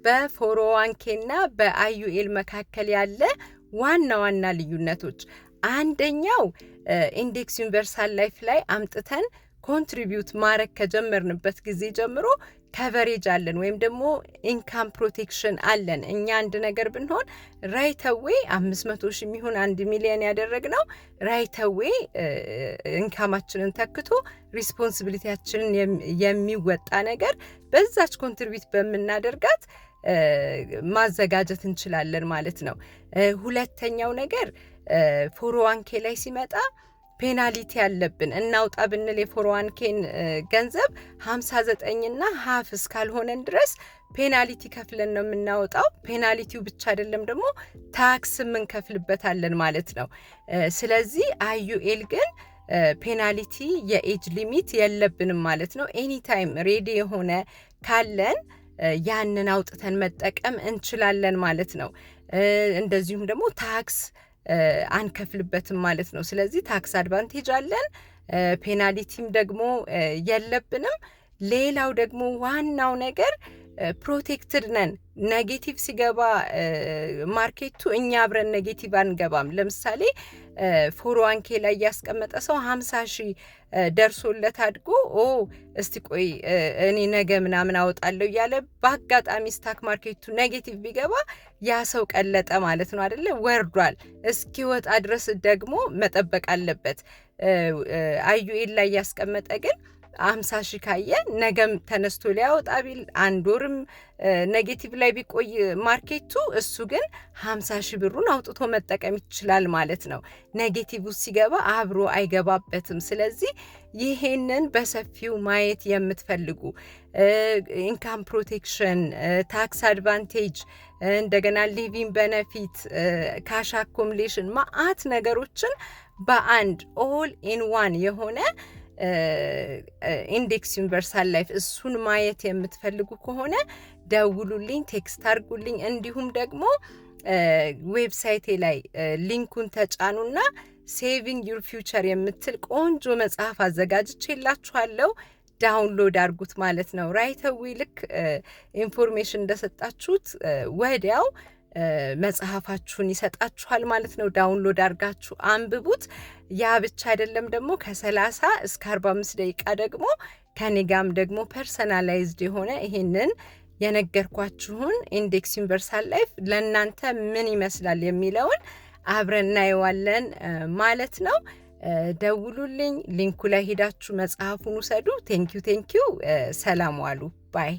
በ401k እና በአይዩኤል መካከል ያለ ዋና ልዩነቶች አንደኛው ኢንዴክስ ዩኒቨርሳል ላይፍ ላይ አምጥተን ኮንትሪቢዩት ማድረግ ከጀመርንበት ጊዜ ጀምሮ ከቨሬጅ አለን ወይም ደግሞ ኢንካም ፕሮቴክሽን አለን። እኛ አንድ ነገር ብንሆን ራይተዌ 500 ሺህ የሚሆን 1 ሚሊዮን ያደረግነው ራይተዌ ኢንካማችንን ተክቶ ሪስፖንሲቢሊቲያችንን የሚወጣ ነገር በዛች ኮንትሪቢዩት በምናደርጋት ማዘጋጀት እንችላለን ማለት ነው። ሁለተኛው ነገር 401k ላይ ሲመጣ ፔናሊቲ ያለብን እናውጣ ብንል የ401kን ገንዘብ 59 እና ሃፍ እስካልሆነን ድረስ ፔናሊቲ ከፍለን ነው የምናወጣው። ፔናሊቲው ብቻ አይደለም ደግሞ ታክስ እንከፍልበታለን ማለት ነው። ስለዚህ አይዩኤል ግን ፔናሊቲ የኤጅ ሊሚት የለብንም ማለት ነው። ኤኒ ታይም ሬዲ የሆነ ካለን ያንን አውጥተን መጠቀም እንችላለን ማለት ነው። እንደዚሁም ደግሞ ታክስ አንከፍልበትም ማለት ነው። ስለዚህ ታክስ አድቫንቴጅ አለን፣ ፔናሊቲም ደግሞ የለብንም። ሌላው ደግሞ ዋናው ነገር ፕሮቴክትድ ነን። ኔጌቲቭ ሲገባ ማርኬቱ እኛ አብረን ኔጌቲቭ አንገባም። ለምሳሌ 401k ላይ ያስቀመጠ ሰው 50 ሺህ ደርሶለት አድጎ እስቲ ቆይ እኔ ነገ ምናምን አወጣለሁ እያለ በአጋጣሚ ስታክ ማርኬቱ ኔጌቲቭ ቢገባ ያ ሰው ቀለጠ ማለት ነው አይደለ? ወርዷል። እስኪወጣ ድረስ ደግሞ መጠበቅ አለበት። አይዩኤል ላይ ያስቀመጠ ግን 50 ሺህ ካየ ነገም ተነስቶ ሊያወጣ ቢል አንድ ወርም ኔጌቲቭ ላይ ቢቆይ ማርኬቱ እሱ ግን 50 ሺህ ብሩን አውጥቶ መጠቀም ይችላል ማለት ነው። ኔጌቲቭ ሲገባ አብሮ አይገባበትም። ስለዚህ ይሄንን በሰፊው ማየት የምትፈልጉ ኢንካም ፕሮቴክሽን፣ ታክስ አድቫንቴጅ፣ እንደገና ሊቪንግ ቤኔፊት፣ ካሽ አኮሙሌሽን ማአት ነገሮችን በአንድ ኦል ኢን ዋን የሆነ ኢንዴክስ ዩኒቨርሳል ላይፍ እሱን ማየት የምትፈልጉ ከሆነ ደውሉልኝ፣ ቴክስት አድርጉልኝ። እንዲሁም ደግሞ ዌብሳይቴ ላይ ሊንኩን ተጫኑና ሴቪንግ ዩር ፊውቸር የምትል ቆንጆ መጽሐፍ አዘጋጅቼላችኋለሁ። ዳውንሎድ አድርጉት ማለት ነው። ራይተዊ ልክ ኢንፎርሜሽን እንደሰጣችሁት ወዲያው መጽሐፋችሁን ይሰጣችኋል ማለት ነው። ዳውንሎድ አድርጋችሁ አንብቡት። ያ ብቻ አይደለም ደግሞ ከ30 እስከ 45 ደቂቃ ደግሞ ከኔጋም ደግሞ ፐርሰናላይዝድ የሆነ ይሄንን የነገርኳችሁን ኢንዴክስ ዩኒቨርሳል ላይፍ ለእናንተ ምን ይመስላል የሚለውን አብረን እናየዋለን ማለት ነው። ደውሉልኝ፣ ሊንኩ ላይ ሄዳችሁ መጽሐፉን ውሰዱ። ቴንኪዩ። ሰላም ዋሉ። ባይ